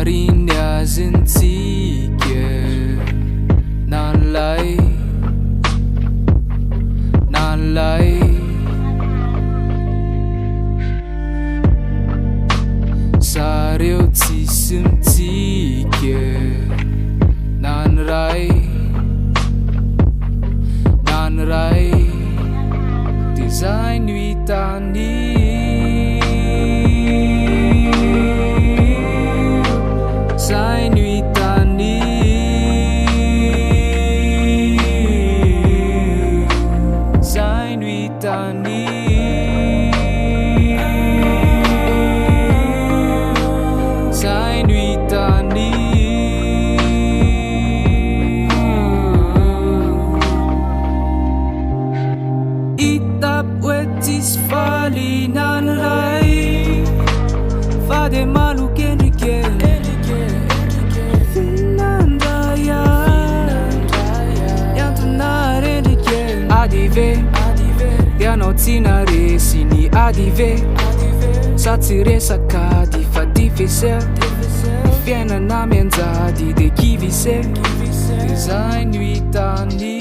Mariny azantsika nanlay zareo tsisy mitsika nanray de zay no hitany zay no hitany zay no hitany zay no hitany itapy hoe tsisy faly nanray fa de malokendrikely finandraya iantonarendrikely adive ianao tsy naresy ny adive sa tsy resakady fa difise fiainana mianjady de kivise de zay no hitany